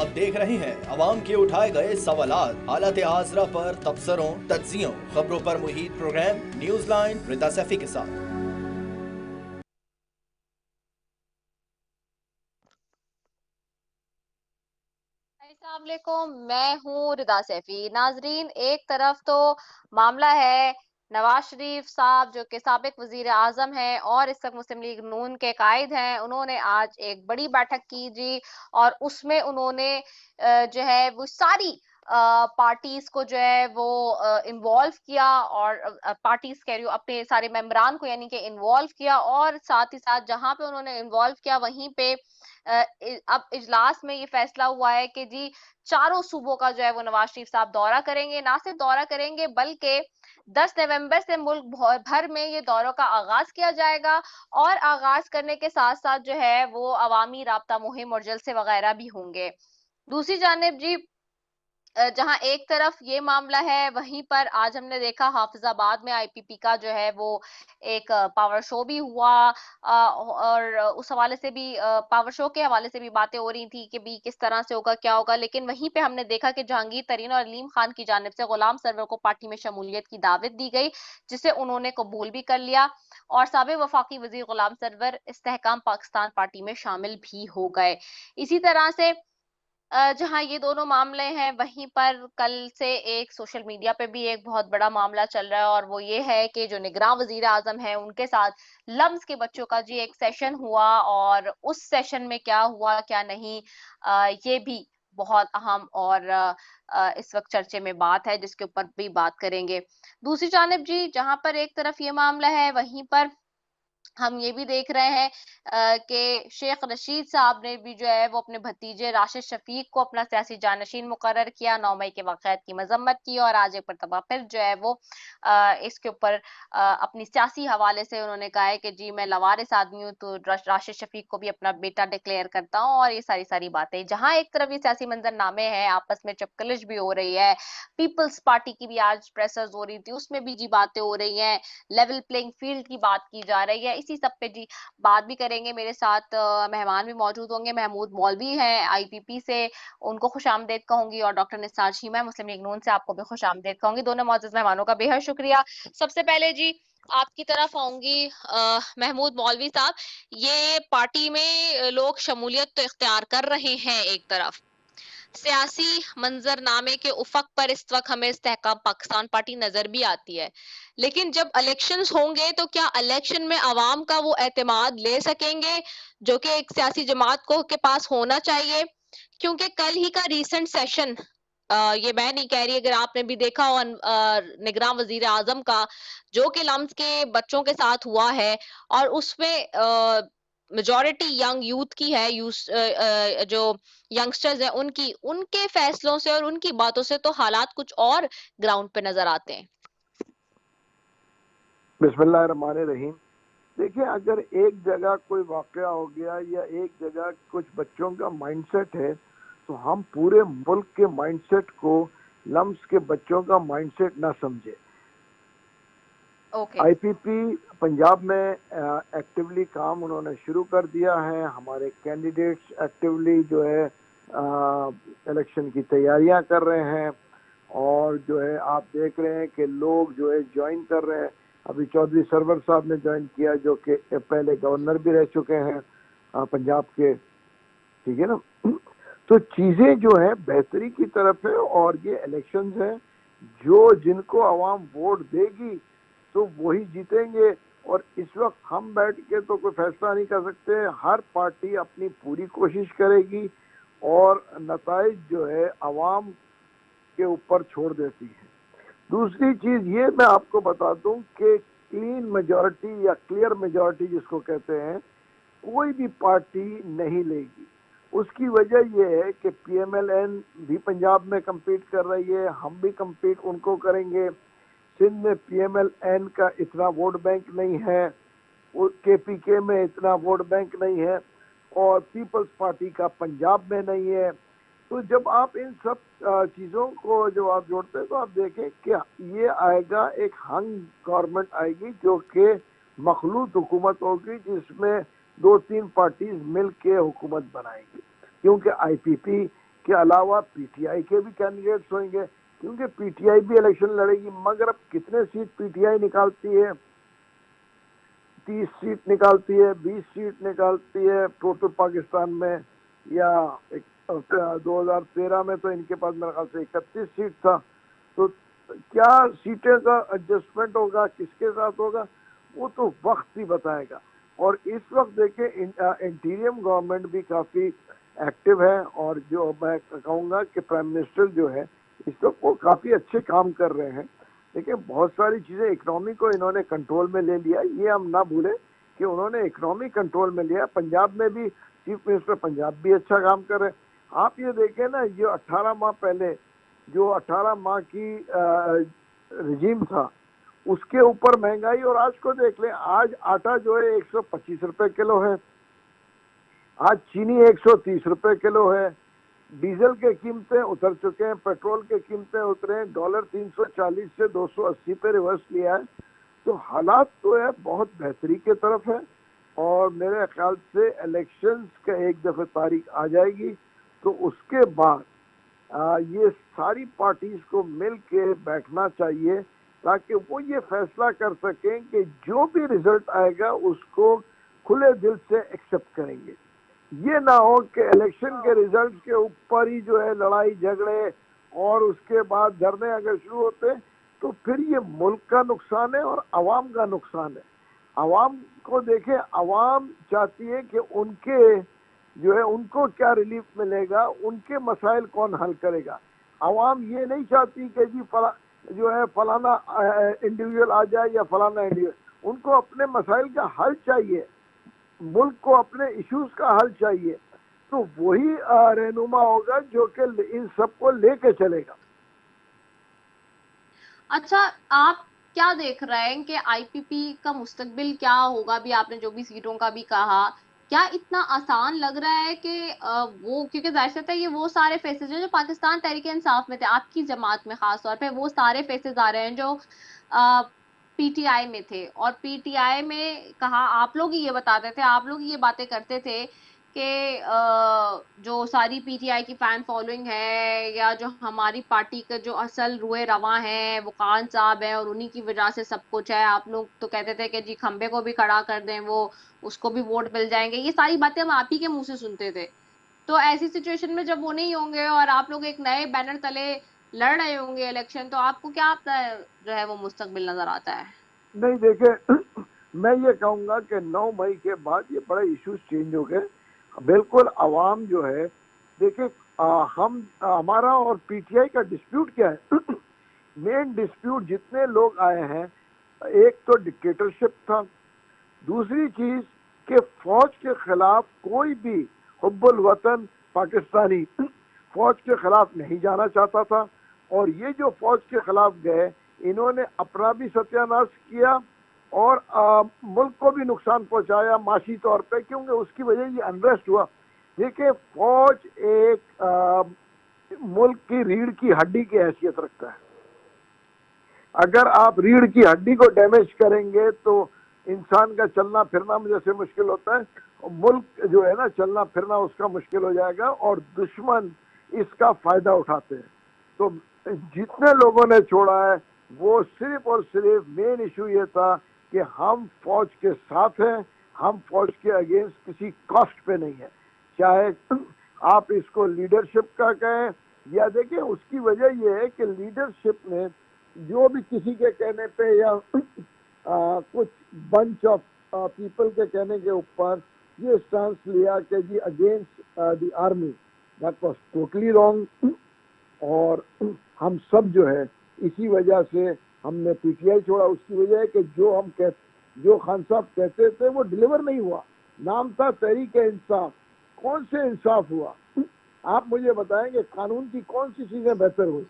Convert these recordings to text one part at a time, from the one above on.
आप देख रहे हैं अवाम के उठाए गए सवालात, हालत हाजरा पर तबसरों, तज्जियों, खबरों पर मुहित प्रोग्राम न्यूज लाइन रिदा सैफी के साथ। अस्सलामुअलैकुम, मैं हूँ रिदा सैफी। नाजरीन, एक तरफ तो मामला है नवाज शरीफ साहब जो कि साबिक वजीर आजम हैं और इस वक्त मुस्लिम लीग नून के कायद हैं। उन्होंने आज एक बड़ी बैठक की जी, और उसमें उन्होंने जो है वो सारी पार्टीज को जो है वो इन्वॉल्व किया, और पार्टीज कह रही हूँ अपने सारे मेंबरान को यानी कि इन्वॉल्व किया, और साथ ही साथ जहां पे उन्होंने इन्वॉल्व किया वहीं पे अब इजलास में ये फैसला हुआ है कि जी चारों सूबों का जो है वो नवाज शरीफ साहब दौरा करेंगे। ना सिर्फ दौरा करेंगे बल्कि 10 नवंबर से मुल्क भर में ये दौरों का आगाज किया जाएगा, और आगाज करने के साथ साथ जो है वो अवामी राब्ता मुहिम और जलसे वगैरह भी होंगे। दूसरी जानिब जी, जहां एक तरफ ये मामला है, वहीं पर आज हमने देखा हाफिजाबाद में आईपीपी का जो है वो एक पावर शो भी हुआ, और उस हवाले से भी पावर शो के हवाले से भी बातें हो रही थी कि भी किस तरह से होगा, क्या होगा। लेकिन वहीं पे हमने देखा कि जहांगीर तरीन और अलीम खान की जानिब से गुलाम सरवर को पार्टी में शमूलियत की दावत दी गई, जिसे उन्होंने कबूल भी कर लिया, और साबिक वफाकी वजीर गुलाम सरवर इस्तेहकाम पाकिस्तान पार्टी में शामिल भी हो गए। इसी तरह से जहाँ ये दोनों मामले हैं, वहीं पर कल से एक सोशल मीडिया पे भी एक बहुत बड़ा मामला चल रहा है, और वो ये है कि जो निगरान वजीर आजम है उनके साथ लम्स के बच्चों का जी एक सेशन हुआ, और उस सेशन में क्या हुआ क्या नहीं, ये भी बहुत अहम और इस वक्त चर्चे में बात है, जिसके ऊपर भी बात करेंगे। दूसरी जानिब जी, जहां पर एक तरफ ये मामला है, वहीं पर हम ये भी देख रहे हैं कि शेख रशीद साहब ने भी जो है वो अपने भतीजे राशिद शफीक को अपना सियासी जानशीन मुकर्रर किया। 9 मई के वाक़यात की मजम्मत की, और आज एक मरतबा फिर जो है वो इसके ऊपर अपनी सियासी हवाले से उन्होंने कहा है कि जी मैं लवारिस आदमी हूँ, तो राशिद शफीक को भी अपना बेटा डिक्लेयर करता हूँ, और ये सारी सारी बातें। जहां एक तरफ ये सियासी मंजरनामे हैं, आपस में चपकलिश भी हो रही है, पीपल्स पार्टी की भी आज प्रेसर्स हो रही थी, उसमें भी जी बातें हो रही हैं, लेवल प्लेइंग फील्ड की बात की जा रही है। इसी सब पे जी बात भी करेंगे। मेरे साथ मेहमान भी मौजूद होंगे। महमूद मौलवी हैं आईपीपी से, उनको खुशामदीद कहूंगी, और डॉक्टर निसार शीमा है मुस्लिम लीग नून से, आपको भी खुशामदीद कहूंगी। दोनों मौजूद मेहमानों का बेहद शुक्रिया। सबसे पहले जी आपकी तरफ आऊंगी, महमूद मौलवी साहब। ये पार्टी में लोग शमूलियत तो इख्तियार कर रहे हैं, एक तरफ सियासी मंजरनामे के उफक पर इस वक्त हमें इस्तेहकाम पाकिस्तान पार्टी नजर भी आती है, लेकिन जब इलेक्शंस होंगे तो क्या इलेक्शन में आवाम का वो एतमाद ले सकेंगे जो कि एक सियासी जमात को के पास होना चाहिए? क्योंकि कल ही का रीसेंट सेशन, ये मैं नहीं कह रही, अगर आपने भी देखा हो निगरान वजीर आजम का, जो कि लम्स के बच्चों के साथ हुआ है, और उसमें मेजॉरिटी यंग यूथ की है, जो यंगस्टर्स हैं उनकी, उनके फैसलों से और उनकी बातों से तो हालात कुछ और ग्राउंड पे नजर आते हैं। बिस्मिल्लाहिर्रहमानिर्रहीम। देखिए, अगर एक जगह कोई वाकया हो गया या एक जगह कुछ बच्चों का माइंडसेट है, तो हम पूरे मुल्क के माइंडसेट को लम्स के बच्चों का माइंडसेट ना समझे। आईपीपी पंजाब में एक्टिवली काम उन्होंने शुरू कर दिया है। हमारे कैंडिडेट्स एक्टिवली जो है इलेक्शन की तैयारियां कर रहे हैं, और जो है आप देख रहे हैं कि लोग जो है ज्वाइन कर रहे हैं। अभी चौधरी सरवर साहब ने ज्वाइन किया, जो कि पहले गवर्नर भी रह चुके हैं पंजाब के, ठीक है ना। तो चीजें जो है बेहतरी की तरफ है, और ये इलेक्शंस हैं, जो जिनको आवाम वोट देगी तो वही जीतेंगे। और इस वक्त हम बैठ के तो कोई फैसला नहीं कर सकते। हर पार्टी अपनी पूरी कोशिश करेगी, और नताइज जो है आवाम के ऊपर छोड़ देती है। दूसरी चीज ये मैं आपको बता दूं कि क्लीन मेजॉरिटी या क्लियर मेजॉरिटी जिसको कहते हैं, कोई भी पार्टी नहीं लेगी। उसकी वजह यह है कि पीएमएलएन भी पंजाब में कम्पीट कर रही है, हम भी कम्पीट उनको करेंगे। सिंध में पीएमएलएन का इतना वोट बैंक नहीं है, केपीके में इतना वोट बैंक नहीं है, और पीपल्स पार्टी का पंजाब में नहीं है। तो जब आप इन सब चीज़ों को जब आप जोड़ते हैं, तो आप देखें क्या ये आएगा, एक हंग गवर्नमेंट आएगी जो कि मखलूत हुकूमत होगी, जिसमें 2-3 पार्टीज मिल के हुकूमत बनाएगी। क्योंकि आईपीपी के अलावा पीटीआई के भी कैंडिडेट्स होंगे, क्योंकि पीटीआई भी इलेक्शन लड़ेगी। मगर अब कितने सीट पीटीआई निकालती है, 30 सीट निकालती है, 20 सीट निकालती है टोटल पाकिस्तान में, या 2013 में तो इनके पास मेरे ख्याल से 31 सीट था। तो क्या सीटें का एडजस्टमेंट होगा, किसके साथ होगा, वो तो वक्त ही बताएगा। और इस वक्त देखिए इंटीरियम गवर्नमेंट भी काफी एक्टिव है, और जो मैं कहूँगा कि प्राइम मिनिस्टर जो है इस वक्त वो काफी अच्छे काम कर रहे हैं। देखिए बहुत सारी चीजें, इकोनॉमी को इन्होंने कंट्रोल में ले लिया, ये हम ना भूलें कि उन्होंने इकोनॉमी कंट्रोल में लिया। पंजाब में भी चीफ मिनिस्टर पंजाब भी अच्छा काम कर रहे हैं। आप ये देखें ना, ये 18 माह पहले जो 18 माह की रिजीम था उसके ऊपर महंगाई, और आज को देख लें, आज आटा जो है 125 रुपए किलो है, आज चीनी 130 रुपए किलो है, डीजल के कीमतें उतर चुके हैं, पेट्रोल के कीमतें उतरे हैं, डॉलर 340 से 280 पे रिवर्स लिया है। तो हालात तो है बहुत बेहतरी के तरफ है, और मेरे ख्याल से इलेक्शंस का एक दफे तारीख आ जाएगी तो उसके बाद ये सारी पार्टीज को मिल के बैठना चाहिए, ताकि वो ये फैसला कर सकें कि जो भी रिजल्ट आएगा उसको खुले दिल से एक्सेप्ट करेंगे। ये ना हो कि इलेक्शन के रिजल्ट के ऊपर ही जो है लड़ाई झगड़े और उसके बाद धरने अगर शुरू होते तो फिर ये मुल्क का नुकसान है और अवाम का नुकसान है। अवाम को देखें, अवाम चाहती है कि उनके जो है उनको क्या रिलीफ मिलेगा, उनके मसाइल कौन हल करेगा। अवाम ये नहीं चाहती कि जी फलाना इंडिविजुअल आ जाए या फलाना इंडिविजुअल, उनको अपने मसाइल का हल चाहिए, मुल्क को अपने इश्यूज का हल चाहिए। तो वही रहनुमा होगा जो कि इन सबको लेके चलेगा। अच्छा, आप क्या देख रहे हैं कि आईपीपी का मुस्तकबिल क्या होगा? भी आपने जो भी सीटों का भी कहा, क्या इतना आसान लग रहा है कि वो, क्योंकि जाहिर सी बात है ये वो सारे फेसेस हैं जो पाकिस्तान तहरीक इंसाफ में थे, आपकी जमात में खास तौर पे वो सारे फेसेस आ रहे हैं जो पीटीआई में थे, और पीटीआई में कहा, आप लोग ही ये बताते थे, आप लोग ही ये बातें करते थे कि जो सारी पीटीआई की फैन फॉलोइंग है, या जो हमारी पार्टी के जो असल रुए रवां हैं वो खान साहब हैं, और उन्हीं की वजह से सब कुछ है। आप लोग तो कहते थे कि जी खंबे को भी खड़ा कर दें, वो उसको भी वोट मिल जाएंगे। ये सारी बातें हम आप ही के मुंह से सुनते थे। तो ऐसी सिचुएशन में जब वो नहीं होंगे और आप लोग एक नए बैनर तले लड़ रहे होंगे इलेक्शन, तो आपको क्या अपना जो है वो मुस्तकबिल नजर आता है? नहीं देखे मैं ये कहूंगा कि 9 मई के बाद ये बड़े इश्यूज चेंज हो गए। बिल्कुल अवाम जो है, देखिए हमारा और पीटीआई का डिस्प्यूट क्या है मेन डिस्प्यूट जितने लोग आए हैं, एक तो डिक्टेटरशिप था, दूसरी चीज कि फौज के खिलाफ कोई भी हुब्बुल वतन पाकिस्तानी फौज के खिलाफ नहीं जाना चाहता था। और ये जो फौज के खिलाफ गए, इन्होंने अपना भी सत्यानाश किया और मुल्क को भी नुकसान पहुंचाया माशी तौर पे, क्योंकि उसकी वजह ये अनरेस्ट हुआ। देखिए फौज एक मुल्क की रीढ़ की हड्डी की हैसियत रखता है। अगर आप रीढ़ की हड्डी को डैमेज करेंगे तो इंसान का चलना फिरना जैसे मुश्किल होता है, मुल्क जो है ना चलना फिरना उसका मुश्किल हो जाएगा, और दुश्मन इसका फायदा उठाते हैं। तो जितने लोगों ने छोड़ा है वो सिर्फ और सिर्फ मेन इशू ये था कि हम फौज के साथ हैं, हम फौज के अगेंस्ट किसी कॉस्ट पे नहीं है, चाहे आप इसको लीडरशिप का कहें या देखिए उसकी वजह यह है कि लीडरशिप ने जो भी किसी के कहने पे या कुछ बंच ऑफ पीपल के कहने के ऊपर ये स्टांस लिया कि जी against the army, that was totally wrong. और हम सब जो है इसी वजह से हमने पीटीआई छोड़ा। उसकी वजह है कि जो खान साहब कहते थे वो डिलीवर नहीं हुआ। नाम था तहरीक इंसाफ, कौन से इंसाफ हुआ? आप मुझे बताएंगे कानून की कौन सी चीजें बेहतर हुई?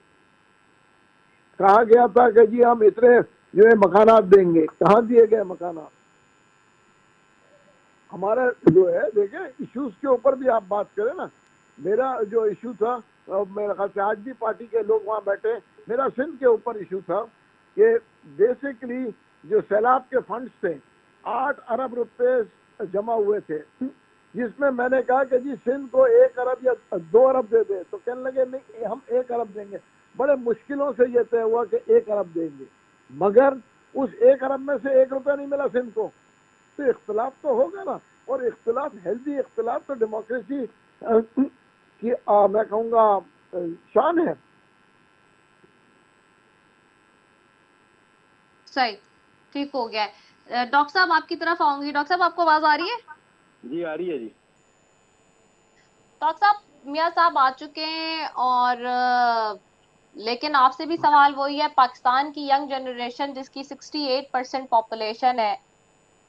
कहा गया था कि जी हम इतने जो है मकानात देंगे, कहाँ दिए गए मकानात? हमारा जो है देखें इश्यूज के ऊपर भी आप बात करें ना। मेरा जो इशू था, मेरे ख्याल से आज भी पार्टी के लोग वहाँ बैठे, मेरा सिंध के ऊपर इशू था कि बेसिकली जो सैलाब के फंड्स थे 8 अरब रुपए जमा हुए थे, जिसमें मैंने कहा कि जी सिंध को 1 अरब या 2 अरब दे दे, तो कहने लगे नहीं हम 1 अरब देंगे। बड़े मुश्किलों से ये तय हुआ कि 1 अरब देंगे, मगर उस 1 अरब में से 1 रुपया नहीं मिला सिंध को। तो इख्तलाफ तो होगा ना, और इख्तलाफ, हेल्दी इख्तलाफ तो डेमोक्रेसी की मैं कहूँगा शान है। सही, ठीक हो गया है। डॉक्टर साहब आपकी तरफ आऊंगी। डॉक्टर साहब आपको आवाज आ रही है? जी आ रही है जी। डॉक्टर साहब, मियां साहब आ चुके हैं और लेकिन आपसे भी सवाल वही है, पाकिस्तान की यंग जनरेशन जिसकी 68% पॉपुलेशन है,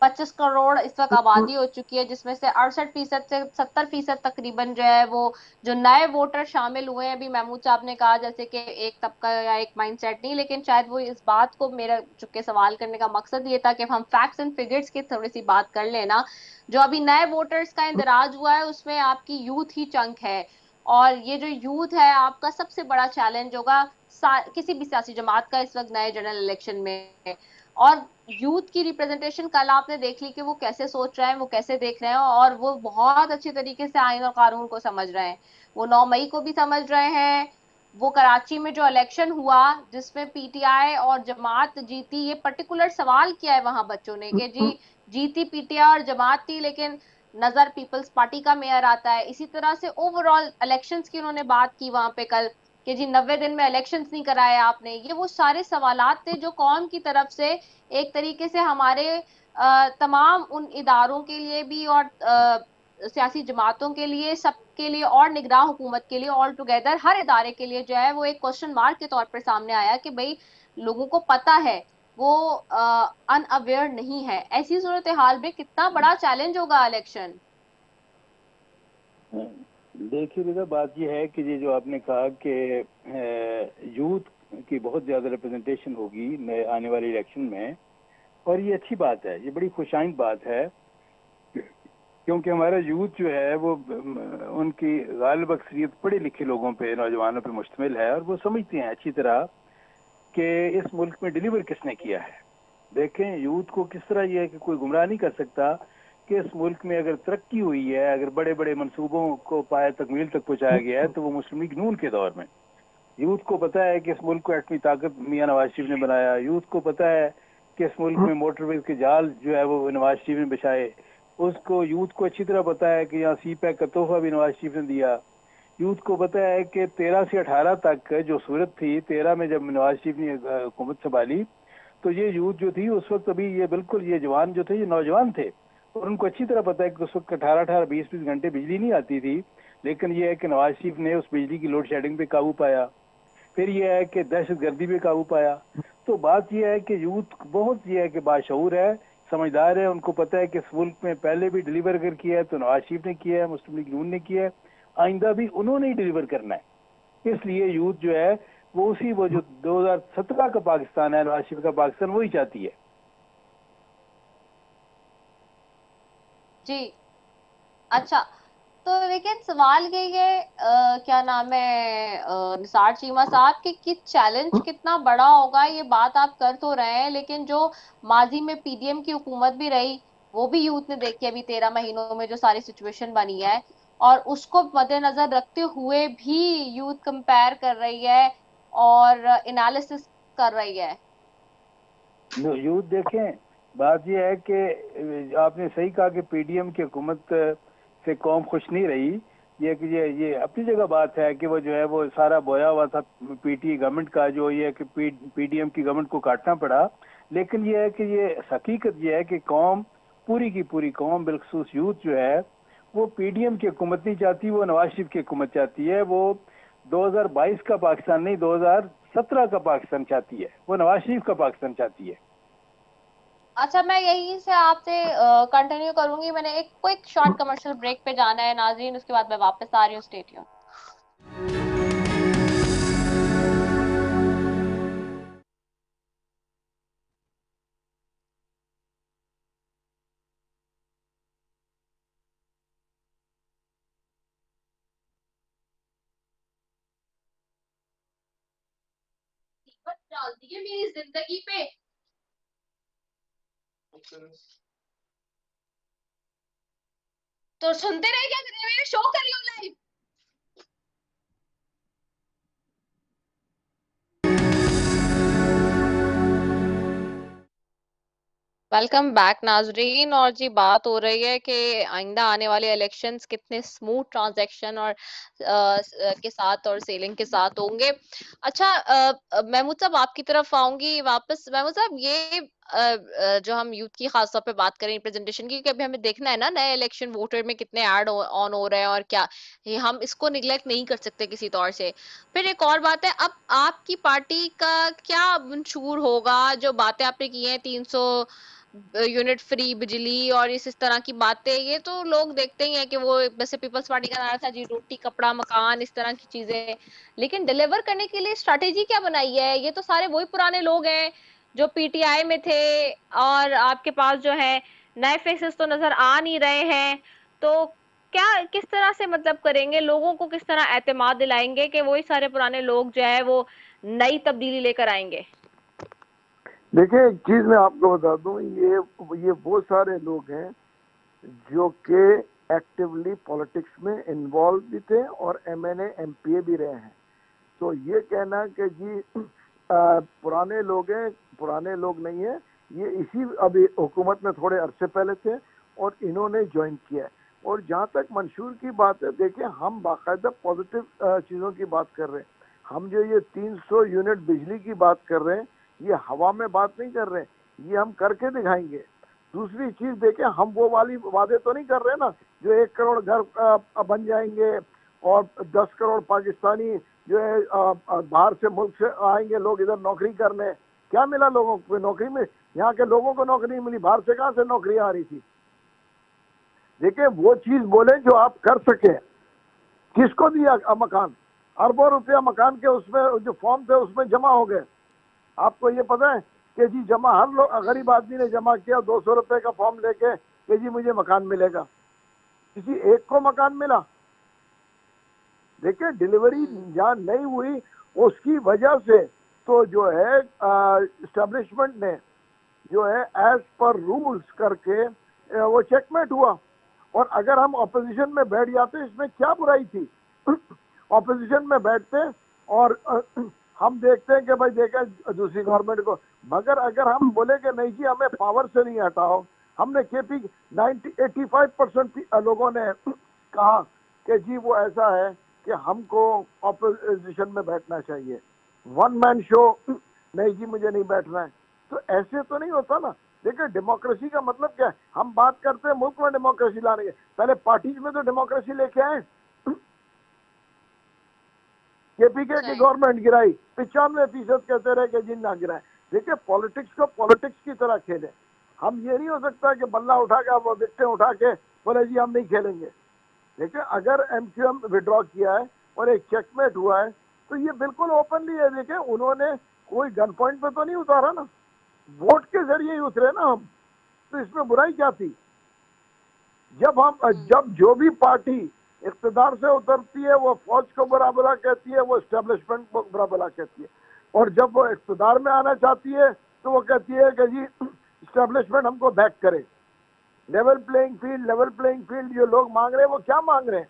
25 करोड़ इस वक्त आबादी हो चुकी है, जिसमें से 68% से 70% तकरीबन जो है वो जो नए वोटर शामिल हुए हैं। अभी महमूद साहब ने कहा जैसे कि एक तबका या एक माइंडसेट नहीं, लेकिन शायद वो इस बात को, मेरा चुपके सवाल करने का मकसद ये था कि हम फैक्ट्स एंड फिगर्स की थोड़ी सी बात कर लेना। जो अभी नए वोटर्स का इंदराज हुआ है उसमें आपकी यूथ ही चंक है, और ये जो यूथ है आपका सबसे बड़ा चैलेंज होगा किसी भी सियासी जमात का इस वक्त नए जनरल इलेक्शन में। और यूथ की रिप्रेजेंटेशन कल आपने देख ली कि वो कैसे सोच रहे हैं, वो कैसे देख रहे हैं, और वो बहुत अच्छी तरीके से आइन और कानून को समझ रहे हैं। वो 9 मई को भी समझ रहे हैं। वो कराची में जो इलेक्शन हुआ जिसमें पीटीआई और जमात जीती, ये पर्टिकुलर सवाल किया है वहां बच्चों ने कि जी जीती पीटीआई और जमात थी, लेकिन नजर पीपल्स पार्टी का मेयर आता है। इसी तरह से ओवरऑल इलेक्शंस की उन्होंने बात की वहां पे कल कि जी 90 दिन में इलेक्शंस नहीं कराए आपने। ये वो सारे सवालात थे जो कौम की तरफ से एक तरीके से हमारे तमाम उन इदारों के लिए भी और सियासी जमातों के लिए, सबके लिए, और निगरान हुकूमत के लिए, ऑल टुगेदर हर इदारे के लिए जो है वो एक क्वेश्चन मार्क के तौर पर सामने आया कि भाई लोगों को पता है वो अनअवेयर नहीं है। ऐसी सूरत हाल में कितना बड़ा चैलेंज होगा इलेक्शन? देखिए बेटा, बात यह है कि ये जो आपने कहा कि यूथ की बहुत ज्यादा रिप्रेजेंटेशन होगी आने वाले इलेक्शन में, और ये अच्छी बात है, ये बड़ी खुशाइंद बात है, क्योंकि हमारा यूथ जो है वो उनकी गालिब अक्सरियत पढ़े लिखे लोगों पे, नौजवानों पे मुश्तमिल है, और वो समझते हैं अच्छी तरह कि इस मुल्क में डिलीवर किसने किया है। देखें यूथ को किस तरह यह है कि कोई गुमराह नहीं कर सकता कि इस मुल्क में अगर तरक्की हुई है, अगर बड़े बड़े मंसूबों को पाए तकमील तक पहुंचाया गया है, तो वो मुस्लिम लीग नून के दौर में। यूथ को पता है कि इस मुल्क को एटमी ताकत मियां नवाज शरीफ ने बनाया। यूथ को पता है कि इस मुल्क में मोटरवेज के जाल जो है वो नवाज शरीफ ने बिछाए। उसको यूथ को अच्छी तरह पता है कि यहाँ सी पैक का तोहफा भी नवाज शरीफ ने दिया। यूथ को पता है कि 13 से 18 तक जो सूरत थी, 13 में जब नवाज शरीफ ने हुकूमत संभाली, तो ये यूथ जो थी उस वक्त, अभी ये बिल्कुल ये जवान जो थे ये नौजवान थे, और उनको अच्छी तरह पता है कि उस वक्त 18-18 20-20 घंटे बिजली नहीं आती थी। लेकिन ये है कि नवाज शरीफ ने उस बिजली की लोड शेडिंग पे काबू पाया। फिर यह है कि दहशत गर्दी पे काबू पाया। तो बात यह है कि यूथ बहुत ये है कि बाशऊर है, समझदार है, उनको पता है कि इस मुल्क में पहले भी डिलीवर कर किया है तो नवाज शरीफ ने किया है, मुस्लिम लीग नून ने किया है, आइंदा भी उन्होंने ही डिलीवर करना है। इसलिए यूथ जो है वो जो 2017 का पाकिस्तान है, नवाज शरीफ का पाकिस्तान, वही चाहती है। जी अच्छा, तो लेकिन सवाल यही है क्या नाम है निसार चीमा साहब कि चैलेंज कितना बड़ा होगा। ये बात आप कर तो रहे हैं, लेकिन जो माजी में पीडीएम की हुकूमत भी रही वो भी यूथ ने देखी अभी 13 महीनों में जो सारी सिचुएशन बनी है, और उसको मद्देनजर रखते हुए भी यूथ कंपेयर कर रही है और एनालिसिस कर रही है। यूथ देखें, बात यह है कि आपने सही कहा कि पीडीएम की हुकूमत से कौम खुश नहीं रही। ये अपनी जगह बात है कि वो जो है वो सारा बोया हुआ था पीटी गवर्नमेंट का, जो ये है कि पीडीएम की गवर्नमेंट को काटना पड़ा। लेकिन ये है कि ये हकीकत ये है कि कौम, पूरी की पूरी कौम, बिलखसूस यूथ जो है वो पीडीएम की हुकूमत नहीं चाहती, वो नवाज शरीफ की हुकूमत चाहती है। वो 2022 का पाकिस्तान नहीं, 2017 का पाकिस्तान चाहती है, वो नवाज शरीफ का पाकिस्तान चाहती है। अच्छा, मैं यहीं से आपसे कंटिन्यू करूंगी। मैंने एक क्विक शॉर्ट कमर्शियल ब्रेक पे जाना है नाजरीन, उसके बाद मैं वापस आ रही हूँ। Stay tuned. डाल दिए मेरी जिंदगी पे। तो सुनते रहे, क्या कर रहे हैं, शो कर लो लाइव। वेलकम बैक नाजरीन। और जी बात हो रही है कि आइंदा आने वाले इलेक्शंस कितने स्मूथ ट्रांजैक्शन और के साथ और सेलिंग के साथ होंगे। अच्छा, महमूद साहब आपकी तरफ आऊंगी वापस। महमूद साहब, ये जो हम यूथ की खास तौर पे बात करें रिप्रेजेंटेशन की, क्योंकि अभी हमें देखना है ना नए इलेक्शन वोटर में कितने ऐड ऑन हो रहे हैं और क्या, ये हम इसको निगलेक्ट नहीं कर सकते किसी तौर से। फिर एक और बात है, अब आपकी पार्टी का क्या मंशूर होगा? जो बातें आपने की हैं 300 यूनिट फ्री बिजली और इस तरह की बातें, ये तो लोग देखते ही हैं कि वो वैसे पीपल्स पार्टी का नारा था जी, रोटी कपड़ा मकान, इस तरह की चीजें। लेकिन डिलीवर करने के लिए स्ट्रैटेजी क्या बनाई है? ये तो सारे वही पुराने लोग हैं जो पीटीआई में थे, और आपके पास जो है नए फेसेस तो नजर आ नहीं रहे हैं। तो क्या, किस तरह से मतलब करेंगे, लोगों को किस तरह एतमाद दिलाएंगे कि वही सारे पुराने लोग जो है वो नई तब्दीली लेकर आएंगे? देखिए, एक चीज मैं आपको बता दूं, ये वो सारे लोग हैं जो कि एक्टिवली पॉलिटिक्स में इन्वॉल्व भी थे और एमएनए एमपीए भी रहे हैं। तो ये कहना कि जी पुराने लोग हैं, पुराने लोग नहीं है, ये इसी अभी हुकूमत में थोड़े अरसे पहले थे और इन्होंने ज्वाइन किया है। और जहाँ तक मंशूर की बात है, देखिए हम बाकायदा पॉजिटिव चीज़ों की बात कर रहे हैं। हम जो ये 300 यूनिट बिजली की बात कर रहे हैं, ये हवा में बात नहीं कर रहे हैं, ये हम करके दिखाएंगे। दूसरी चीज देखिए, हम वो वाली वादे तो नहीं कर रहे ना जो 1 करोड़ घर बन जाएंगे और 10 करोड़ पाकिस्तानी जो है बाहर से मुल्क से आएंगे लोग इधर नौकरी करने। क्या मिला लोगों को नौकरी में? यहाँ के लोगों को नौकरी नहीं मिली, बाहर से कहाँ से नौकरी आ रही थी? देखिए, वो चीज बोले जो आप कर सके। किसको दिया मकान? अरबों रुपया मकान के उसमें जो फॉर्म थे उसमें जमा हो गए। आपको ये पता है कि जी जमा हर लोग गरीब आदमी ने जमा किया 200 रुपए का फॉर्म लेके कि जी मुझे मकान मिलेगा। किसी एक को मकान मिला? देखिए, डिलीवरी जहाँ नहीं हुई उसकी वजह से तो जो है एस्टेब्लिशमेंट ने जो है एज पर रूल्स करके वो चेकमेट हुआ। और अगर हम ऑपोजिशन में बैठ जाते इसमें क्या बुराई थी? ऑपोजिशन में बैठते और हम देखते हैं कि भाई देखा दूसरी गवर्नमेंट को, मगर अगर हम बोले कि नहीं जी हमें पावर से नहीं हटाओ, हमने केपी 85% लोगों ने कहा कि जी वो ऐसा है कि हमको ऑपोजिशन में बैठना चाहिए। वन मैन शो, नहीं जी मुझे नहीं बैठना है, तो ऐसे तो नहीं होता ना। देखिए, डेमोक्रेसी का मतलब क्या है? हम बात करते हैं मुल्क में डेमोक्रेसी लाने के, पहले पार्टीज में तो डेमोक्रेसी लेके आए। केपीके की गवर्नमेंट गिराई, 95% कहते रहे कि जी ना गिराए। देखिए, पॉलिटिक्स को पॉलिटिक्स की तरह खेले। हम ये नहीं हो सकता कि बल्ला उठा के वो विकटें उठा के बोले जी हम नहीं खेलेंगे। देखिए, अगर एमक्यूएम विड्रॉ किया है और एक चेकमेट हुआ है तो ये बिल्कुल ओपनली है। देखिए, उन्होंने कोई गन पॉइंट पे तो नहीं उतारा ना, वोट के जरिए ही उतरे ना हम, तो इसमें बुराई क्या थी? जब जो भी पार्टी इख्तिदार से उतरती है वो फौज को बुरा भला कहती है, वो एस्टेब्लिशमेंट को बुरा भला कहती है, और जब वो इख्तिदार में आना चाहती है तो वो कहती है कि जी एस्टेब्लिशमेंट हमको बैक करे। Level playing field, level playing field जो लोग मांग रहे हैं वो क्या मांग रहे हैं?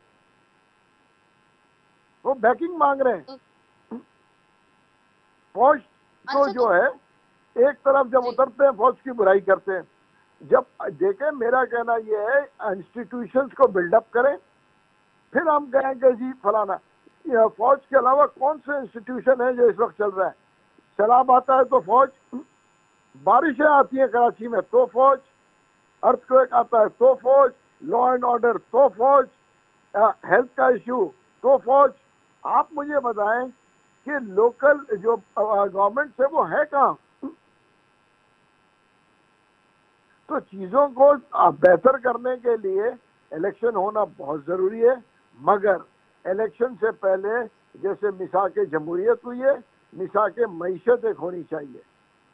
वो बैकिंग मांग रहे हैं। फौज तो जो है एक तरफ जब उतरते हैं फौज की बुराई करते हैं। जब देखें, मेरा कहना यह है इंस्टीट्यूशंस को बिल्डअप करें, फिर हम कहेंगे जी फलाना। फौज के अलावा कौन से इंस्टीट्यूशन है जो इस वक्त चल रहा है? सैलाब आता है तो फौज, बारिशें आती हैं कराची में तो फौज, अर्थक्वेक आता है तो फौज, लॉ एंड ऑर्डर तो फौज, हेल्थ का इश्यू तो फौज। आप मुझे बताएं कि लोकल जो गवर्नमेंट है वो है कहाँ? तो चीजों को बेहतर करने के लिए इलेक्शन होना बहुत जरूरी है, मगर इलेक्शन से पहले जैसे मिसाक जमहूरियत हुई है, मिसाक मईशत एक होनी चाहिए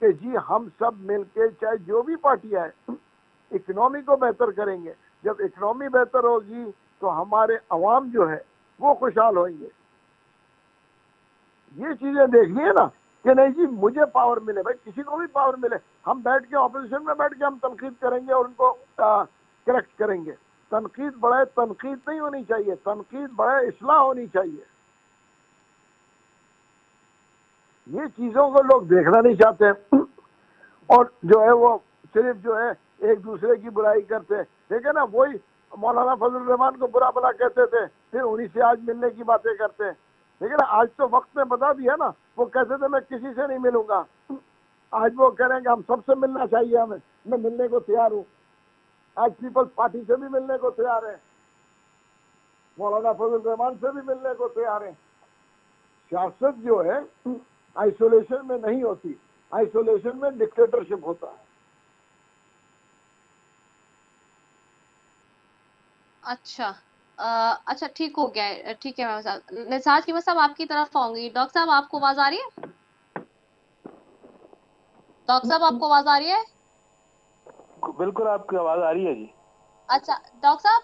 कि जी हम सब मिलके, चाहे जो भी पार्टियां हैं, इकोनॉमी को बेहतर करेंगे। जब इकोनॉमी बेहतर होगी तो हमारे अवाम जो है वो खुशहाल होंगे। ये चीजें देखनी है ना कि नहीं जी मुझे पावर मिले, भाई किसी को भी पावर मिले, हम बैठ के ऑपोजिशन में बैठ के हम तनकीद करेंगे और उनको करेक्ट करेंगे। तनकीद बढ़ाए, तनकीद नहीं होनी चाहिए, तनकीद बढ़ाए इस्लाह होनी चाहिए। ये चीजों को लोग देखना नहीं चाहते और जो है वो सिर्फ जो है एक दूसरे की बुराई करते। ठीक है ना, वही मौलाना फजल रहमान को बुरा भला कहते थे, फिर उन्हीं से आज मिलने की बातें करते। ठीक है ना, आज तो वक्त ने बता दिया ना, वो कहते थे मैं किसी से नहीं मिलूंगा, आज वो कह रहे हैं कि हम सबसे मिलना चाहिए, हमें, मैं मिलने को तैयार हूँ। आज पीपल्स पार्टी से भी मिलने को तैयार है, मौलाना फजल रहमान से भी मिलने को तैयार है। सियासत जो है आइसोलेशन में नहीं होती, आइसोलेशन में डिक्टेटरशिप होता है। अच्छा अच्छा, ठीक हो गया है, ठीक है। मैं निसार की साहब आपकी तरफ आऊंगी। डॉक्टर साहब आपको आवाज आ रही है? डॉक्टर साहब आपको आवाज आ रही है? बिल्कुल आपकी आवाज आ रही है जी। अच्छा डॉक्टर साहब,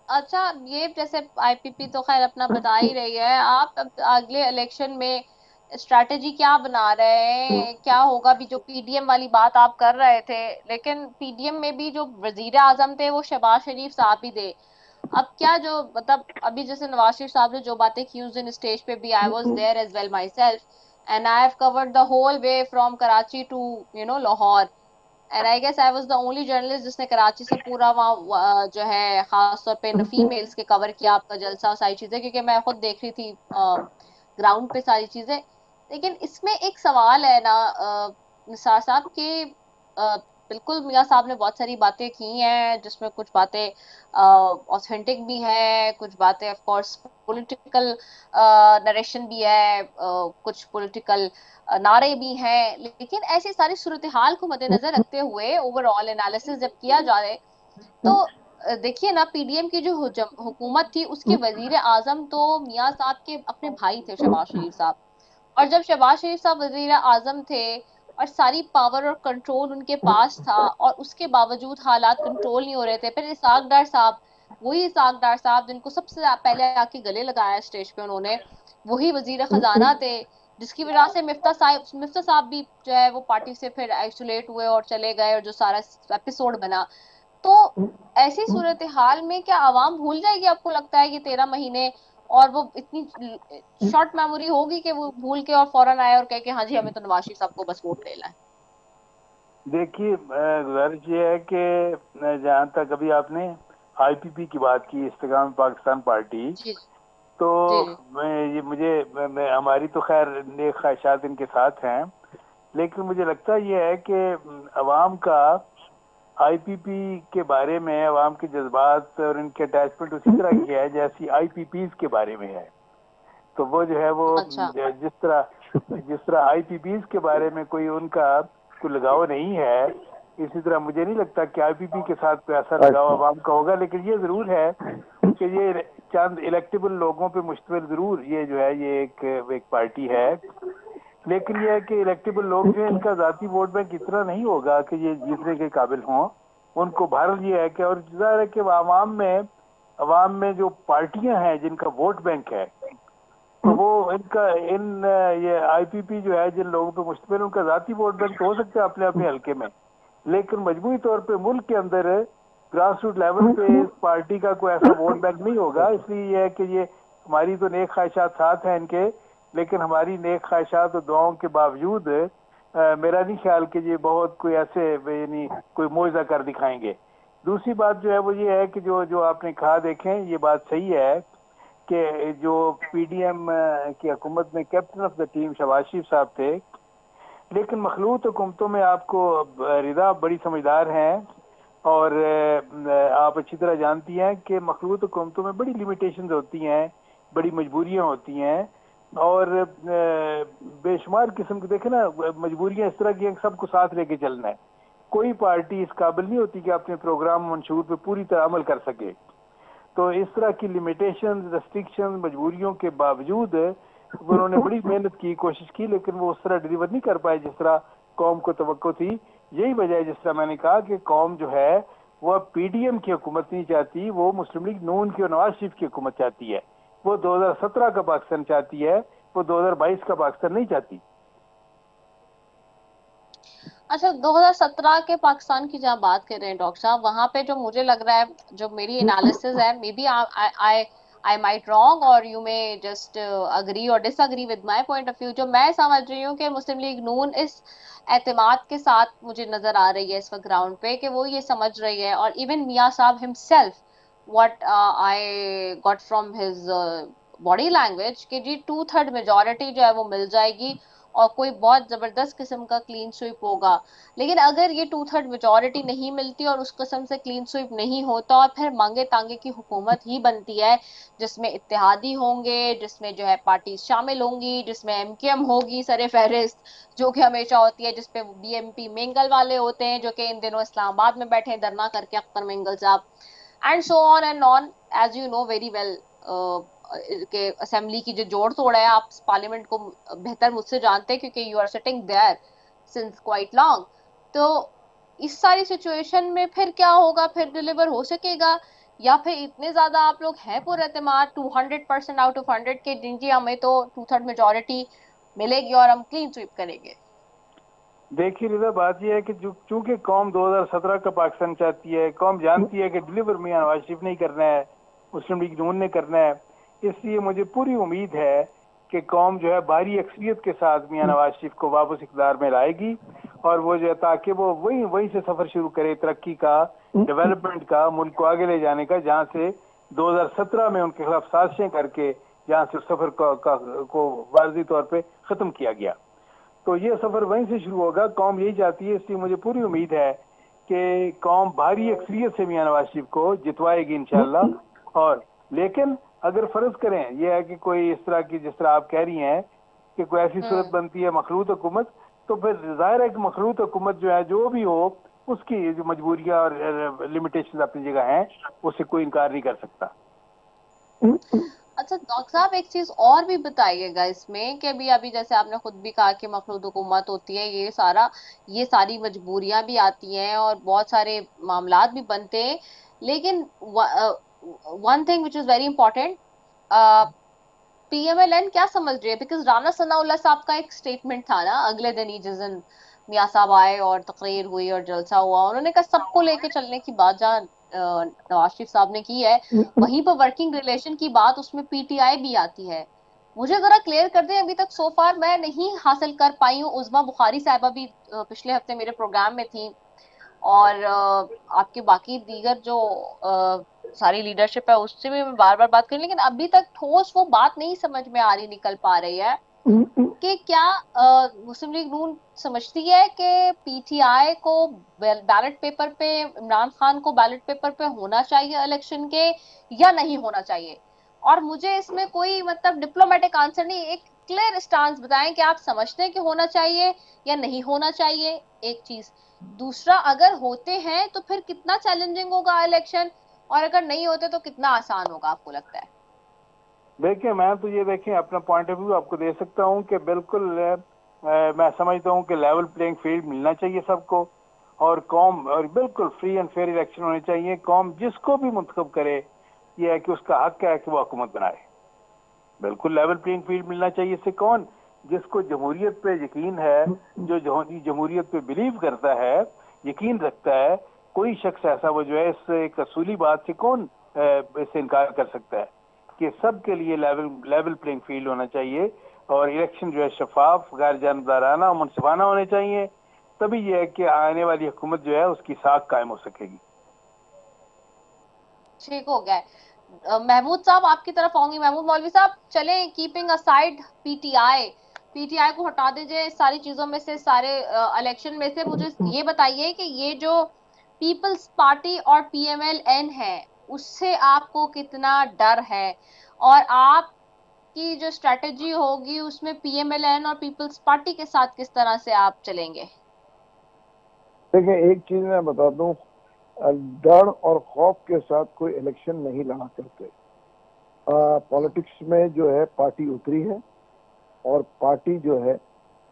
अच्छा ये जैसे आईपीपी तो खैर अपना बता ही रही है, आप अब अगले इलेक्शन में स्ट्रैटेजी क्या बना रहे हैं, क्या होगा? भी जो पीडीएम वाली बात आप कर रहे थे, लेकिन पीडीएम में भी जो वजीर आजम थे वो शहबाज शरीफ साहब ही थे। अब क्या जो मतलब अभी जैसे नवाज शरीफ साहब ने जो बातें की उस दिन स्टेज पे भी, I was there as well myself, and I have covered the whole way from Karachi to Lahore, and I guess I was the only journalist जिसने कराची से पूरा वहाँ जो है खास तौर पे फीमेल्स के कवर किया आपका जलसा और सारी चीजें, क्योंकि मैं खुद देख रही थी ग्राउंड पे सारी चीजें। लेकिन इसमें एक सवाल है ना निसार साहब कि बिल्कुल मियां साहब ने बहुत सारी बातें की हैं जिसमें कुछ बातें ऑथेंटिक भी है, कुछ बातें ऑफ कोर्स पॉलिटिकल नरेशन भी है, कुछ पॉलिटिकल नारे भी हैं, लेकिन ऐसी सारी सूरत हाल को मद्देनजर रखते हुए ओवरऑल एनालिसिस जब किया जाए तो देखिए ना, पीडीएम की जो हुकूमत थी उसके वजीर आजम तो मियां साहब के अपने भाई थे शहबाज शरीफ साहब, और जब शहबाज शरीफ साहब वजीर आजम थे और सारी पावर और कंट्रोल उनके पास था और उसके बावजूद हालात कंट्रोल नहीं हो रहे थे, फिर इसहाक डार साहब, वही इसहाक डार साहब जिनको सबसे पहले आके गले लगाया स्टेज पे उन्होंने, वही वजीर खजाना थे, जिसकी वजह से मिफ्ता साहब भी जो है वो पार्टी से फिर आइसोलेट हुए और चले गए, और जो सारा एपिसोड बना। तो ऐसी सूरत हाल में क्या आवाम भूल जाएगी, आपको लगता है कि 13 महीने, और वो इतनी शॉर्ट मेमोरी होगी कि वो भूल के और फौरन आए और कहे कि हाँ जी हमें तो नवाज शरीफ साहब को बस वोट लेना है? देखिए गुजारिश ये है कि जहाँ तक अभी आपने आईपीपी की बात की, इस्तेकाम पाकिस्तान पार्टी, जी तो जी हमारी तो खैर नेक ख्वाहिशात इनके साथ हैं, लेकिन मुझे लगता ये है कि अवाम का आईपीपी के बारे में, अवाम के जज्बात और इनके अटैचमेंट उसी तरह की है जैसी आईपीपीज के बारे में है। तो वो जो है वो अच्छा जिस तरह आईपीपीज के बारे में कोई उनका कोई लगाव नहीं है, इसी तरह मुझे नहीं लगता कि आईपीपी के साथ कोई ऐसा लगाव अवाम का होगा। लेकिन ये जरूर है कि ये चंद इलेक्टेबल लोगों पे मुश्तमिल जरूर ये जो है ये एक पार्टी है, लेकिन ये है कि इलेक्टेबल लोग जो है इनका जाती वोट बैंक इतना नहीं होगा कि ये जीतने के काबिल हों। उनको भारत ये है कि, और जाहिर है कि अवाम में जो पार्टियां हैं जिनका वोट बैंक है, तो वो ये आईपीपी जो है जिन लोगों पे मुश्तमिल, उनका जाती वोट बैंक तो हो सकता है अपने अपने हल्के में, लेकिन मजमूई तौर पे मुल्क के अंदर ग्रास रूट लेवल पे इस पार्टी का कोई ऐसा वोट बैंक नहीं होगा। इसलिए ये है कि ये हमारी तो नेक ख्वाहिशात साथ हैं इनके, लेकिन हमारी नेक ख्वाहिशात और दुआओं के बावजूद मेरा नहीं ख्याल कि ये बहुत कोई ऐसे यानी कोई मोइजा कर दिखाएंगे। दूसरी बात जो है वो ये है कि जो आपने कहा, देखें ये बात सही है कि जो पीडीएम की हुकूमत में captain of the team Shahbaz Sharif साहब थे, लेकिन मखलूत हुकूमतों में आपको रिदा बड़ी समझदार हैं और आप अच्छी तरह जानती हैं कि मखलूत हुकूमतों में बड़ी लिमिटेशंस होती हैं, बड़ी मजबूरियां होती हैं, और बेशुमार किस्म की, देखें ना, मजबूरियां इस तरह की हैं सबको साथ लेके चलना है। कोई पार्टी इस काबिल नहीं होती कि अपने प्रोग्राम मंशूर पे पूरी तरह अमल कर सके। तो इस तरह की लिमिटेशन, रेस्ट्रिक्शन, मजबूरियों के बावजूद उन्होंने बड़ी मेहनत की, कोशिश की, लेकिन वो उस तरह डिलीवर नहीं कर पाए जिस तरह कौम को तवक्को थी। यही वजह है, जिस तरह मैंने कहा, कि कौम जो है वो अब पीडीएम की हुकूमत नहीं चाहती, वो मुस्लिम लीग नून की और नवाज शरीफ की हुकूमत चाहती है। वो 2017 का पाकिस्तान चाहती है, वो 2022 का पाकिस्तान नहीं चाहती। अच्छा, 2017 के पाकिस्तान की जहाँ बात कर रहे हैं डॉक्टर साहब, वहां पे जो मुझे लग रहा है, जो मेरी एनालिसिस है, maybe I might wrong और यू मे जस्ट अग्री और disagree with my point of view, जो मैं समझ रही हूँ कि मुस्लिम लीग नून इस एतमाद के साथ मुझे नजर आ रही है इस वक्त ग्राउंड पे, कि वो ये समझ रही है, और इवन मियां साहब himself, what I got from his body language, कि जी 2/3 मेजोरिटी जो है वो मिल जाएगी और कोई बहुत जबरदस्त किस्म का क्लीन स्वीप होगा। लेकिन अगर ये 2/3 मेजोरिटी नहीं मिलती और उस किस्म से क्लीन स्वीप नहीं होता और फिर मांगे तांगे की हुकूमत ही बनती है, जिसमें इत्तेहादी होंगे, जिसमें जो है पार्टी शामिल होंगी, जिसमें एमकेएम होगी सरे फहरिस्त, जो कि हमेशा होती है, जिसपे बीएमपी मेंगल वाले होते हैं, जो कि इन दिनों इस्लामाबाद में बैठे हैं धरना करके, Akhtar Mengal Sahab, and so on and on, as you know very well, के असेंबली की जो जोड़ तोड़ है, आप पार्लियामेंट को बेहतर मुझसे जानते हैं क्योंकि you are sitting there since quite long. तो इस सारी सिचुएशन में फिर क्या होगा, फिर डिलीवर हो सकेगा, या फिर इतने ज्यादा आप लोग हैं पुरएतमाद 200% आउट ऑफ 100 के जी हमें तो 2/3 मेजोरिटी मिलेगी और हम क्लीन स्वीप करेंगे? देखिए रिजा, बात यह है कि चूंकि कौम 2017 का पाकिस्तान चाहती है, कौम जानती है कि डिलीवर मियां नवाज शरीफ नहीं करना है, मुस्लिम लीग नून ने करना है, इसलिए मुझे पूरी उम्मीद है कि कौम जो है भारी अक्सरियत के साथ मियां नवाज शरीफ को वापस इक़्तिदार में लाएगी, और वो जो है ताकि वो वहीं से सफर शुरू करे तरक्की का, डेवलपमेंट का, मुल्क को आगे ले जाने का, जहाँ से 2017 में उनके खिलाफ साजिशें करके जहाँ से सफर को वाज़ी तौर पे खत्म किया गया। तो ये सफर वहीं से शुरू होगा, कौम यही चाहती है, इसलिए मुझे पूरी उम्मीद है कि कौम भारी अक्सरियत से मियां नवाज शरीफ को जितवाएगी इंशाल्लाह। और लेकिन अगर फर्ज करें यह है कि कोई इस तरह की, जिस तरह आप कह रही हैं कि कोई ऐसी सूरत बनती है मखलूत हुकूमत, तो फिर जाहिर है कि मखलूत हुकूमत जो है, जो भी हो, उसकी जो मजबूरियां और लिमिटेशन अपनी जगह हैं, उससे कोई इनकार नहीं कर सकता। अच्छा डॉक्टर साहब, एक चीज और भी बताइएगा इसमें, कि अभी अभी जैसे आपने खुद भी कहा कि मखलूत हुकूमत होती है, ये सारी मजबूरियां भी आती हैं और बहुत सारे मामलात भी बनते हैं, लेकिन one thing which is very important, PMLN क्या समझ रही है? बिकॉज राना सनाउल्लाह साहब का एक स्टेटमेंट था ना अगले दिन ही, जिस दिन मियां साहब आए और तकरीर हुई और जलसा हुआ, उन्होंने कहा सबको लेके चलने की बात जहाँ नवाज शरीफ साहब ने की है, वहीं पर वर्किंग रिलेशन की बात उसमें पीटीआई भी आती है। मुझे जरा क्लियर कर दें, अभी तक सो फार मैं नहीं हासिल कर पाई हूँ। उज़मा बुखारी साहबा भी पिछले हफ्ते मेरे प्रोग्राम में थी, और आपके बाकी दीगर जो सारी लीडरशिप है उससे भी मैं बार बार बात करी, लेकिन अभी तक ठोस वो बात नहीं समझ में आ रही, निकल पा रही है कि क्या मुस्लिम लीग नून समझती है कि पीटीआई को बैलेट पेपर पे, इमरान खान को बैलेट पेपर पे होना चाहिए इलेक्शन के, या नहीं होना चाहिए? और मुझे इसमें कोई मतलब डिप्लोमेटिक आंसर नहीं, एक क्लियर स्टांस बताएं कि आप समझते हैं कि होना चाहिए या नहीं होना चाहिए, एक चीज। दूसरा, अगर होते हैं तो फिर कितना चैलेंजिंग होगा इलेक्शन, और अगर नहीं होते तो कितना आसान होगा आपको लगता है? देखिए, मैं तो ये देखें अपना पॉइंट ऑफ व्यू आपको दे सकता हूँ कि बिल्कुल मैं समझता हूँ कि लेवल प्लेइंग फील्ड मिलना चाहिए सबको, और कौम, और बिल्कुल फ्री एंड फेयर इलेक्शन होने चाहिए। कौम जिसको भी मुंतखब करे, यह है कि उसका हक है कि वो हुकूमत बनाए। बिल्कुल लेवल प्लेइंग फील्ड मिलना चाहिए। इससे कौन, जिसको जमहूरियत पे यकीन है, जो जमहूरियत पे बिलीव करता है, यकीन रखता है, कोई शख्स ऐसा वो जो है इस एक असूली बात से कौन इससे इनकार कर सकता है कि सबके लिए लेवल प्लेइंग फील्ड होना चाहिए, और इलेक्शन जो है शफाफ, गैर जानबदाराना और मुनसिफाना होने चाहिए। तभी यह है कि आने वाली हुकूमत जो है उसकी साख कायम हो सकेगी। ठीक हो गया। महमूद साहब आपकी तरफ आऊंगी। महमूद मौलवी साहब, चले कीपिंग असाइड पीटीआई, पीटीआई को हटा दीजिए इस सारी चीजों में से, सारे इलेक्शन में से। मुझे ये बताइए कि ये जो पीपल्स पार्टी और पीएमएलएन है, उससे आपको कितना डर है, और आपकी जो स्ट्रेटेजी होगी उसमें पीएमएलएन और पीपल्स पार्टी के साथ किस तरह से आप चलेंगे? देखिए, एक चीज मैं बता दूं, डर और खौफ के साथ कोई इलेक्शन नहीं लड़ा करते। पॉलिटिक्स में जो है पार्टी उतरी है, और पार्टी जो है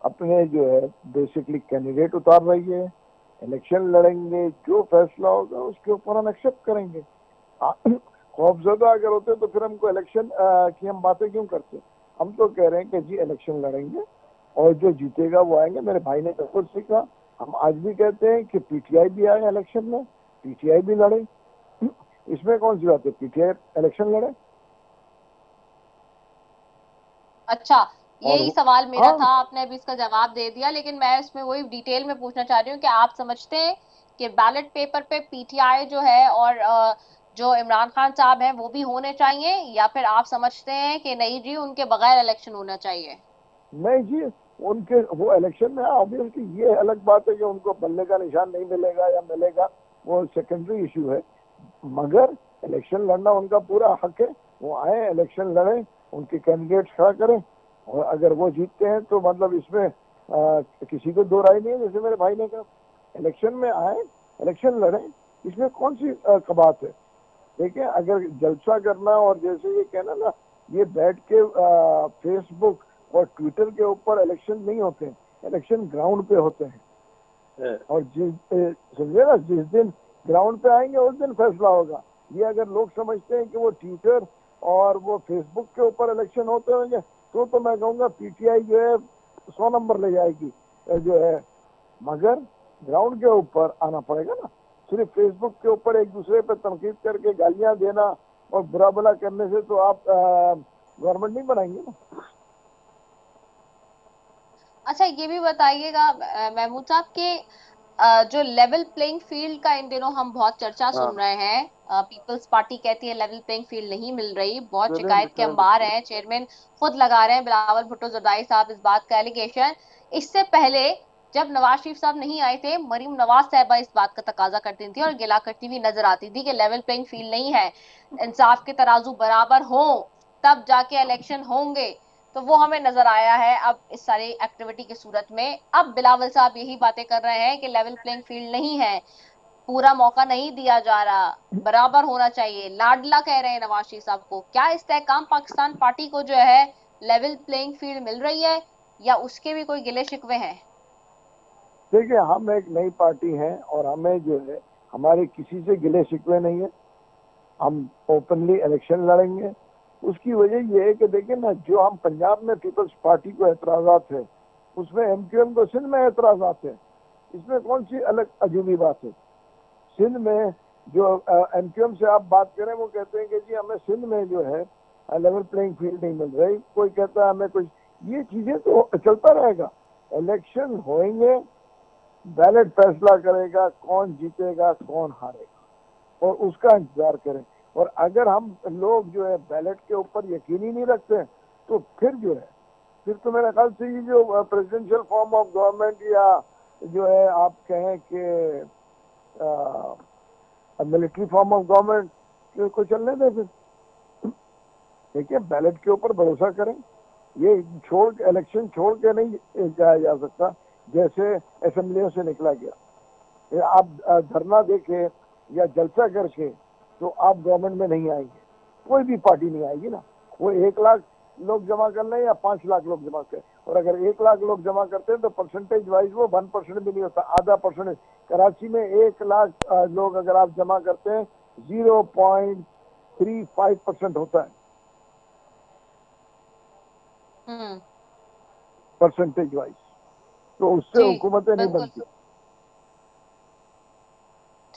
अपने जो है बेसिकली कैंडिडेट उतार रही है। इलेक्शन लड़ेंगे, जो फैसला होगा उसके ऊपर हम एक्सेप्ट करेंगे। खौफजदा अगर होते तो फिर हमको इलेक्शन की हम बातें क्यों करते? हम तो कह रहे हैं कि जी इलेक्शन लड़ेंगे और जो जीतेगा वो आएंगे। मेरे भाई ने बिल्कुल सीखा, हम आज भी कहते हैं कि पीटीआई भी आए इलेक्शन में, पीटीआई भी लड़े, इसमें कौन सी बात है, पीटीआई इलेक्शन लड़े। अच्छा, और यही सवाल मेरा हाँ, था, आपने अभी इसका जवाब दे दिया, लेकिन मैं इसमें वही डिटेल में पूछना चाह रही हूँ कि आप समझते हैं कि बैलेट पेपर पे पीटीआई जो है और जो इमरान खान साहब हैं वो भी होने चाहिए, या फिर आप समझते हैं कि नहीं जी उनके बगैर इलेक्शन होना चाहिए? नहीं जी, उनके वो इलेक्शन में ऑब्वियसली ये अलग बात है कि उनको बल्ले का निशान नहीं मिलेगा या मिलेगा, वो सेकेंडरी इशू है, मगर इलेक्शन लड़ना उनका पूरा हक है। वो आए, इलेक्शन लड़े, उनके कैंडिडेट खड़ा करें, और अगर वो जीतते हैं तो मतलब इसमें किसी को दो राय नहीं है। जैसे मेरे भाई ने कहा, इलेक्शन में आए, इलेक्शन लड़े, इसमें कौन सी कबात है। देखिए, अगर जलसा करना और जैसे ये कहना ना, ये बैठ के फेसबुक और ट्विटर के ऊपर इलेक्शन नहीं होते हैं, इलेक्शन ग्राउंड पे होते हैं। और समझे ना, जिस दिन ग्राउंड पे आएंगे उस दिन फैसला होगा। ये अगर लोग समझते हैं कि वो ट्विटर और वो फेसबुक के ऊपर इलेक्शन होते होंगे, तो मैं कहूँगा पीटीआई जो है 100 नंबर ले जाएगी जो है, मगर ग्राउंड के ऊपर आना पड़ेगा ना। सिर्फ फेसबुक के ऊपर एक दूसरे पर तनकीद करके गालियां देना और बुरा भला करने से तो आप गवर्नमेंट नहीं बनाएंगे ना। अच्छा, ये भी बताइएगा महमूद साहब के जो लेवल प्लेइंग फील्ड का इन दिनों हम बहुत चर्चा सुन रहे हैं, पीपल्स पार्टी कहती है लेवल प्लेइंग फील्ड नहीं मिल रही, बहुत शिकायत के अंबार हैं, चेयरमैन खुद लगा रहे हैं बिलावल भुट्टो जरदारी साहब इस बात का एलिगेशन। इससे पहले जब नवाज शरीफ साहब नहीं आए थे, मरीम नवाज साहबा इस बात का तकाजा करती थी और गिला करती हुई नजर आती थी कि लेवल प्लेइंग फील्ड नहीं है, इंसाफ के तराजू बराबर हो तब जाके इलेक्शन होंगे। तो वो हमें नजर आया है अब इस सारी एक्टिविटी की सूरत में। अब बिलावल साहब यही बातें कर रहे हैं कि लेवल प्लेइंग फील्ड नहीं है, पूरा मौका नहीं दिया जा रहा, बराबर होना चाहिए, लाडला कह रहे हैं नवाज शरीफ साहब को। क्या इस्तेहकाम पाकिस्तान पार्टी को जो है लेवल प्लेइंग फील्ड मिल रही है, या उसके भी कोई गिले शिकवे हैं? देखिए, हम एक नई पार्टी हैं और हमें जो है, हमारे किसी से गिले शिकवे नहीं है। हम ओपनली इलेक्शन लड़ेंगे। उसकी वजह यह है कि देखिए ना, जो हम पंजाब में पीपल्स पार्टी को एतराजात है, उसमें एमक्यूएम को सिंध में एतराजात है। इसमें कौन सी अलग अजूबी बात है। सिंध में जो एमक्यूएम से आप बात करें, वो कहते हैं कि जी हमें सिंध में जो है लेवल प्लेइंग फील्ड नहीं मिल रही, कोई कहता है हमें कुछ। ये चीजें तो चलता रहेगा। इलेक्शन होंगे, बैलेट फैसला करेगा कौन जीतेगा कौन हारेगा, और उसका इंतजार करें। और अगर हम लोग जो है बैलेट के ऊपर यकीन ही नहीं रखते, तो फिर जो है, फिर तो मेरे ख्याल से ये जो प्रेसिडेंशियल फॉर्म ऑफ गवर्नमेंट, या जो है आप कहें कि मिलिट्री फॉर्म ऑफ गवर्नमेंट को चलने दें। फिर देखिए, बैलेट के ऊपर भरोसा करें। ये छोड़ के, इलेक्शन छोड़ के नहीं जाया जा सकता जैसे असेंबलियों से निकला गया। आप धरना देके या जलसा करके तो आप गवर्नमेंट में नहीं आएंगे, कोई भी पार्टी नहीं आएगी ना। वो 1 लाख लोग जमा कर लें या 5 लाख लोग जमा करें, और अगर 1 लाख लोग जमा करते हैं तो परसेंटेज वाइज वो 1% भी नहीं होता, आधा परसेंट। कराची में 1 लाख लोग अगर आप जमा करते हैं 0.35% होता है परसेंटेज वाइज। तो उससे हुकूमतें नहीं बनती।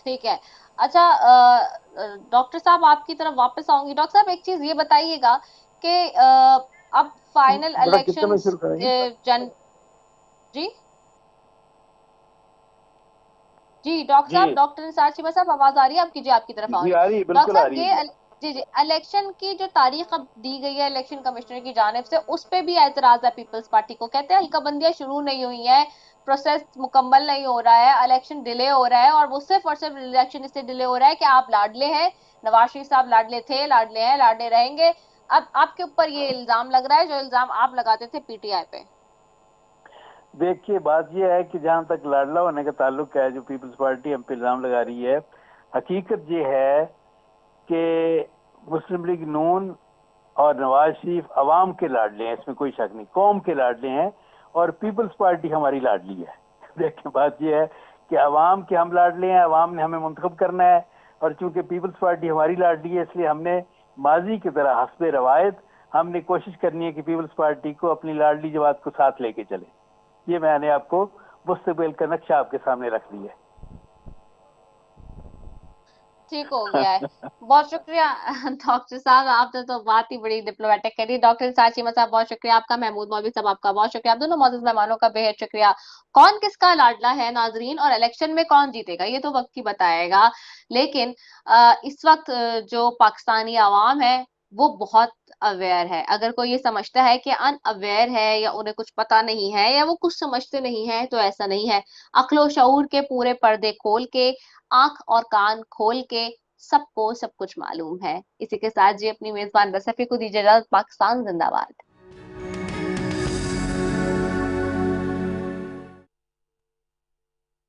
ठीक है। अच्छा, डॉक्टर साहब आपकी तरफ वापस आऊंगी। डॉक्टर साहब एक चीज ये बताइएगा कि अब फाइनल इलेक्शन जी जी डॉक्टर साहब, डॉक्टर निसार शिवा साहब आवाज आ रही है आपकी? जी आपकी तरफ आऊंगी। डॉक्टर साहब ये जी जी इलेक्शन की जो तारीख अब दी गई है इलेक्शन कमिश्नर की जानिब से, उस पे भी एतराज है पीपल्स पार्टी को। कहते हैं हल्काबंदियां शुरू नहीं हुई है, प्रोसेस मुकम्मल नहीं हो रहा है, इलेक्शन डिले हो रहा है, और वो सिर्फ और सिर्फ इलेक्शन इससे डिले हो रहा है कि आप लाडले हैं, नवाज शरीफ साहब लाडले थे, लाडले हैं, लाडले रहेंगे। अब आपके ऊपर ये इल्जाम लग रहा है जो इल्जाम आप लगाते थे पीटीआई पे। देखिए, बात यह है कि जहां तक लाडला होने का ताल्लुक है, जो पीपल्स पार्टी हम पे इल्जाम लगा रही है, हकीकत ये है कि मुस्लिम लीग नून और नवाज शरीफ अवाम के लाडले हैं, इसमें कोई शक नहीं, कौम के लाडले हैं, और पीपल्स पार्टी हमारी लाडली है। देखिए, बात यह है कि अवाम के हम लाडले हैं, अवाम ने हमें मुंतखब करना है, और चूंकि पीपल्स पार्टी हमारी लाडली है, इसलिए हमने माजी की तरह हस्बे रवायत हमने कोशिश करनी है कि पीपल्स पार्टी को अपनी लाडली जमात को साथ लेके चले। ये मैंने आपको मुस्तकबिल का नक्शा आपके सामने रख दिया। ठीक हो गया है। बहुत शुक्रिया डॉक्टर साहब, आपने तो बात ही बड़ी डिप्लोमेटिक करी। डॉक्टर इंसार चीमा साहब बहुत शुक्रिया आपका, महमूद मौलवी साहब आपका बहुत शुक्रिया, आप दोनों मौजूद मेहमानों का बेहद शुक्रिया। कौन किसका लाडला है नाजरीन, और इलेक्शन में कौन जीतेगा ये तो वक्त ही बताएगा, लेकिन इस वक्त जो पाकिस्तानी आवाम है वो बहुत अवेयर है। अगर कोई ये समझता है कि अनअवेयर है या उन्हें कुछ पता नहीं है या वो कुछ समझते नहीं है, तो ऐसा नहीं है। अक्लो शऊर के पूरे पर्दे खोल के, आंख और कान खोल के सबको सब कुछ मालूम है। इसी के साथ जी अपनी मेजबान रसफी को दीजिए इजाजत। पाकिस्तान जिंदाबाद।